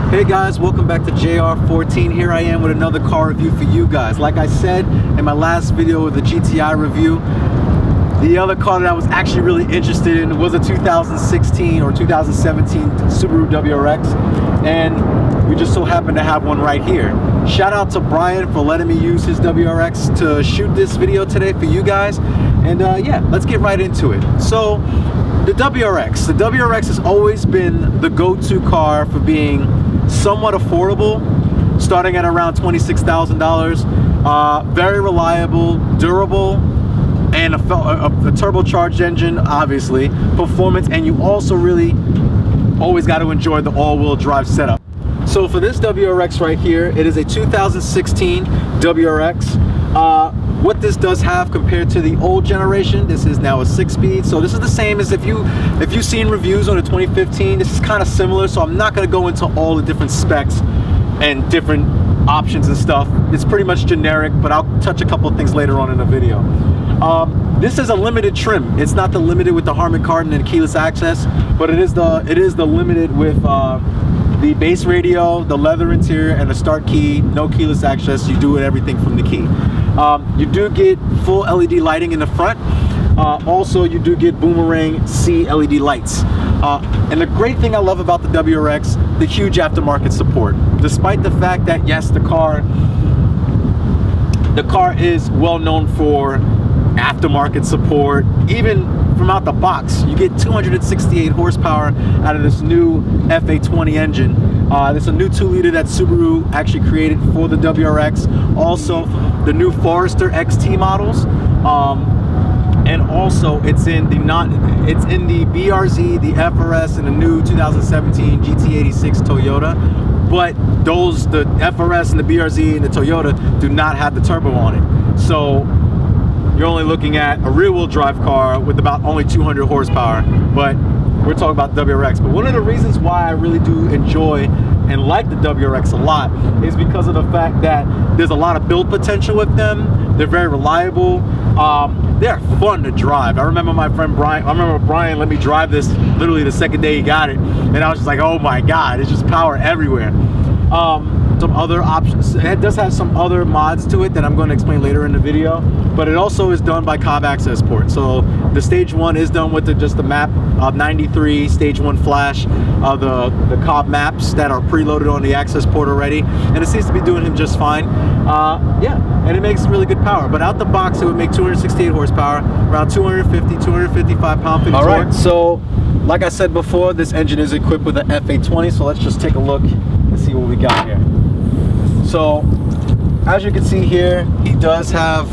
Hey guys, welcome back to JR14. Here I am with another car review for you guys. Like I said in my last video with the GTI review, the other car that I was actually really interested in was a 2016 or 2017 Subaru WRX, and we just so happen to have one right here. Shout out to Brian for letting me use his WRX to shoot this video today for you guys. And yeah, let's get right into it. So the WRX has always been the go-to car for being somewhat affordable, starting at around $26,000. Very reliable, durable, and a turbocharged engine, obviously, performance, and you also really always got to enjoy the all-wheel drive setup. So for this WRX right here, it is a 2016 WRX. What this does have compared to the old generation, this is now a 6-speed. So this is the same as if you've seen reviews on the 2015. This is kind of similar, so I'm not going to go into all the different specs and different options and stuff. It's pretty much generic, but I'll touch a couple of things later on in the video. This is a limited trim. It's not the limited with the Harman Kardon and keyless access, but it is the limited with the base radio, the leather interior, and the start key. No keyless access. You do everything from the key. You do get full LED lighting in the front. Also, you do get Boomerang C LED lights. And the great thing I love about the WRX, the huge aftermarket support. Despite the fact that, yes, the car is well known for aftermarket support, even from out the box, you get 268 horsepower out of this new FA20 engine. This is a new 2-liter that Subaru actually created for the WRX. Also, the new Forester XT models, and also it's in the BRZ, the FRS, and the new 2017 GT86 Toyota. But the FRS and the BRZ and the Toyota do not have the turbo on it. So you're only looking at a rear-wheel drive car with about only 200 horsepower, but we're talking about WRX. But one of the reasons why I really do enjoy and like the WRX a lot is because of the fact that there's a lot of build potential with them. They're very reliable. They're fun to drive. I remember my friend Brian let me drive this literally the second day he got it, and I was just like, oh my God, it's just power everywhere. Some other options. It does have some other mods to it that I'm going to explain later in the video, but it also is done by Cobb access port. So the stage 1 is done with just the map 93 stage 1 flash, the Cobb maps that are preloaded on the access port already, and it seems to be doing him just fine. Yeah, and it makes really good power. But out the box, it would make 268 horsepower, around 255 pound-feet of torque. All right, so like I said before, this engine is equipped with an FA20, so let's just take a look and see what we got here. So, as you can see here, he does have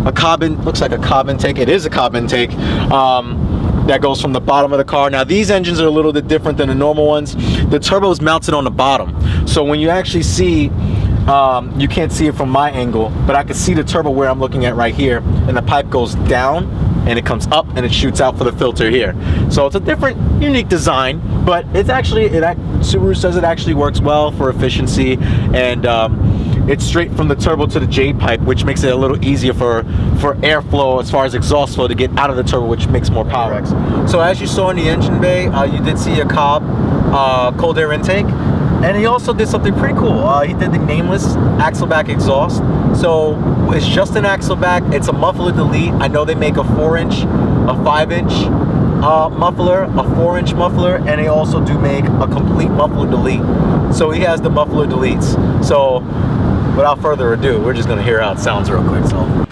a Cobb, looks like a Cobb intake. It is a Cobb intake that goes from the bottom of the car. Now, these engines are a little bit different than the normal ones. The turbo is mounted on the bottom. So when you actually see, you can't see it from my angle, but I can see the turbo where I'm looking at right here, and the pipe goes down and it comes up and it shoots out for the filter here. So it's a different, unique design, but it's actually, Subaru says it actually works well for efficiency, and it's straight from the turbo to the J pipe, which makes it a little easier for airflow as far as exhaust flow to get out of the turbo, which makes more power. So as you saw in the engine bay, you did see a Cobb cold air intake. And he also did something pretty cool. He did the Nameless axle back exhaust. So it's just an axle back. It's a muffler delete. I know they make a 4-inch, a 5-inch muffler, a 4-inch muffler, and they also do make a complete muffler delete. So he has the muffler deletes. So without further ado, we're just gonna hear how it sounds real quick. So.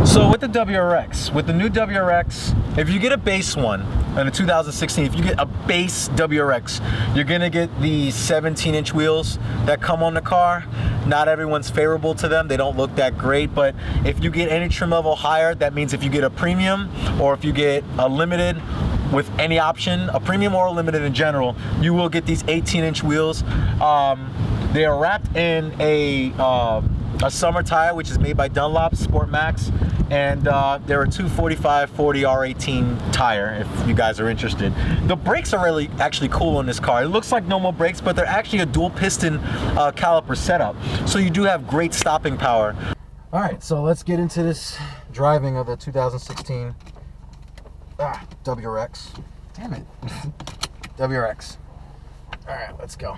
So with the WRX, with the new WRX, if you get a base one in the 2016, if you get a base WRX, you're gonna get the 17-inch wheels that come on the car. Not everyone's favorable to them. They don't look that great, but if you get any trim level higher, that means if you get a premium or if you get a limited with any option, a premium or a limited in general, you will get these 18-inch wheels. They are wrapped in a a summer tire, which is made by Dunlop Sport Max, and they're a 245/40 R18 tire, if you guys are interested. The brakes are really actually cool on this car. It looks like normal brakes, but they're actually a dual piston caliper setup, so you do have great stopping power. All right, so let's get into this driving of the 2016 WRX. Damn it. WRX. All right, let's go.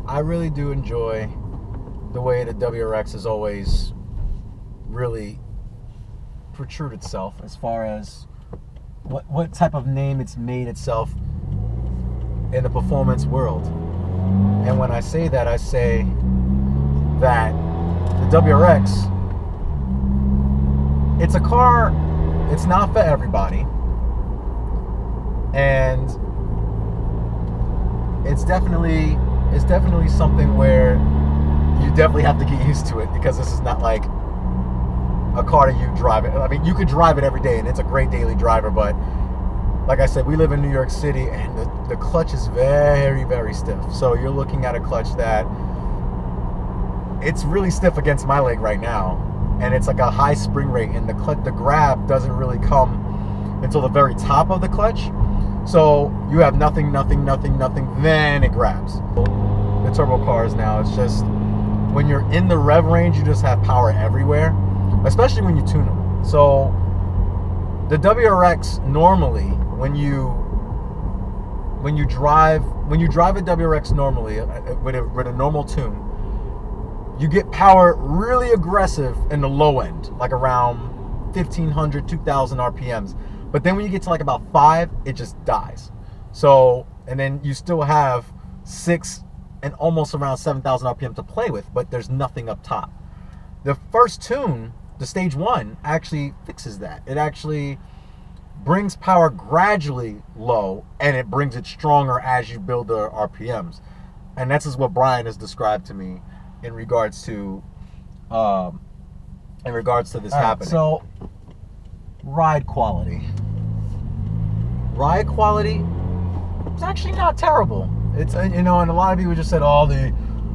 I really do enjoy the way the WRX has always really protruded itself as far as what type of name it's made itself in the performance world. And when I say that, I say that the WRX, it's a car, it's not for everybody, and it's definitely something where you definitely have to get used to it, because this is not like a car that you drive it. I mean, you could drive it every day and it's a great daily driver, but like I said, we live in New York City and the clutch is very, very stiff. So you're looking at a clutch that it's really stiff against my leg right now, and it's like a high spring rate, and the grab doesn't really come until the very top of the clutch. So you have nothing, then it grabs. The turbo cars now, it's just, when you're in the rev range, you just have power everywhere, especially when you tune them. So the WRX normally, when you drive a WRX normally with a normal tune, you get power really aggressive in the low end, like around 1,500, 2,000 RPMs. But then when you get to like about 5, it just dies. So, and then you still have 6 and almost around 7,000 RPM to play with, but there's nothing up top. The first tune, the stage 1, actually fixes that. It actually brings power gradually low, and it brings it stronger as you build the RPMs. And that's just what Brian has described to me in regards to this happening. So, ride quality. Ride quality is actually not terrible. It's, you know, and a lot of people just said, oh, the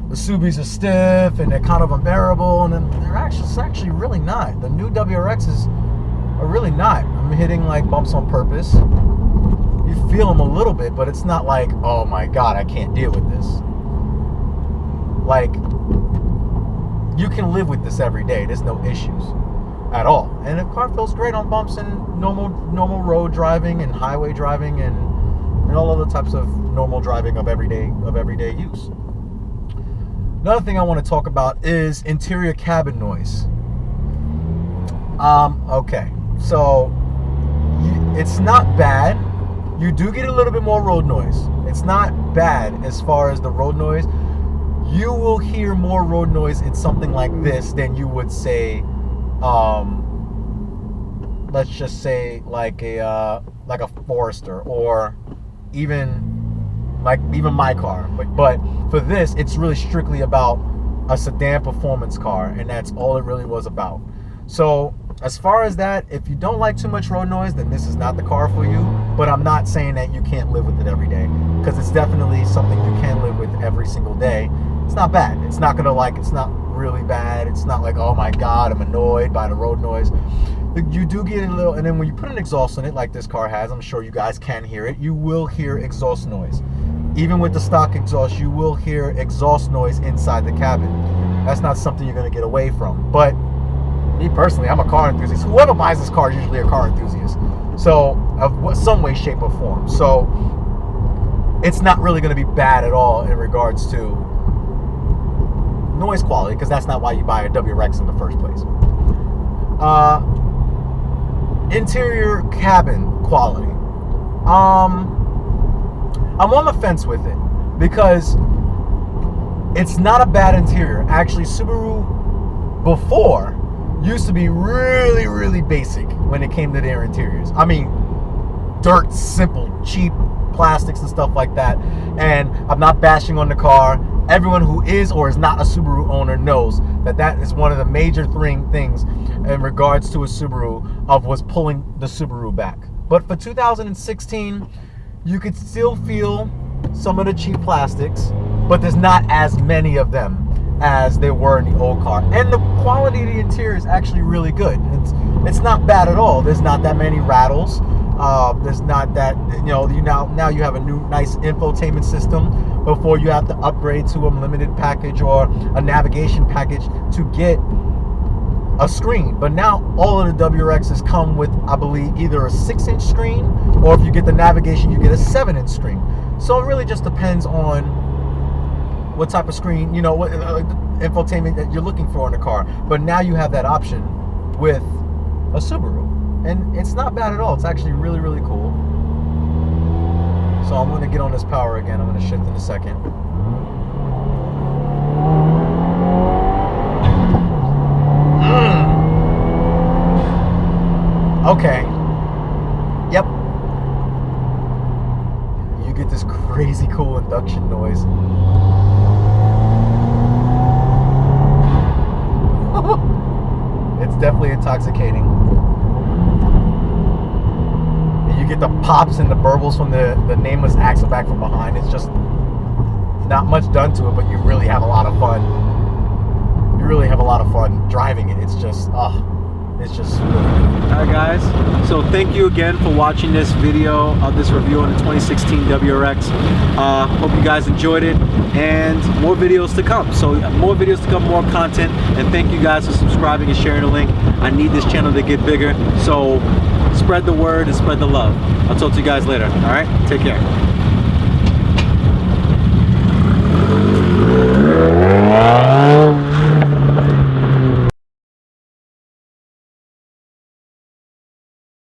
Subis are stiff and they're kind of unbearable, and then it's actually really not. The new WRXs are really not. I'm hitting like bumps on purpose. You feel them a little bit, but it's not like, oh my God, I can't deal with this. Like, you can live with this every day. There's no issues at all. And the car feels great on bumps and normal road driving and highway driving and all other types of normal driving of everyday use. Another thing I want to talk about is interior cabin noise. Okay, so it's not bad. You do get a little bit more road noise. It's not bad as far as the road noise. You will hear more road noise in something like this than you would say, let's just say like a Forester, or even my car. But for this, it's really strictly about a sedan performance car, and that's all it really was about. So as far as that, if you don't like too much road noise, then this is not the car for you. But I'm not saying that you can't live with it every day, because it's definitely something you can live with every single day. It's not bad. It's not really bad. It's not like, oh my God, I'm annoyed by the road noise. You do get a little, and then when you put an exhaust on it like this car has, I'm sure you guys can hear it, you will hear exhaust noise. Even with the stock exhaust, you will hear exhaust noise inside the cabin. That's not something you're going to get away from. But me personally, I'm a car enthusiast. Whoever buys this car is usually a car enthusiast. So, of some way, shape, or form. So, it's not really going to be bad at all in regards to noise quality, because that's not why you buy a WRX in the first place. Interior cabin quality. I'm on the fence with it, because it's not a bad interior. Actually, Subaru before used to be really, really basic when it came to their interiors. I mean, dirt, simple, cheap plastics and stuff like that. And I'm not bashing on the car. Everyone who is or is not a Subaru owner knows that that is one of the major things in regards to a Subaru was pulling the Subaru back. But for 2016, you could still feel some of the cheap plastics, but there's not as many of them as there were in the old car. And the quality of the interior is actually really good. It's not bad at all. There's not that many rattles. There's not that, now you have a new nice infotainment system. Before, you have to upgrade to a limited package or a navigation package to get a screen. But now all of the WRXs come with, I believe, either a 6-inch screen, or if you get the navigation, you get a 7-inch screen. So it really just depends on what type of screen, what infotainment that you're looking for in the car. But now you have that option with a Subaru, and it's not bad at all. It's actually really, really cool. So I'm going to get on this power again. I'm going to shift in a second. Okay. Yep. You get this crazy cool induction noise. It's definitely intoxicating. And you get the pops and the burbles from the Nameless axle back from behind. It's just not much done to it, but you really have a lot of fun. You really have a lot of fun driving it. It's just, it's just really good. Alright guys, so thank you again for watching this video of this review on the 2016 WRX. Hope you guys enjoyed it, and more videos to come. So more videos to come, more content, and thank you guys for subscribing and sharing the link. I need this channel to get bigger, so spread the word and spread the love. I'll talk to you guys later. Alright, take care.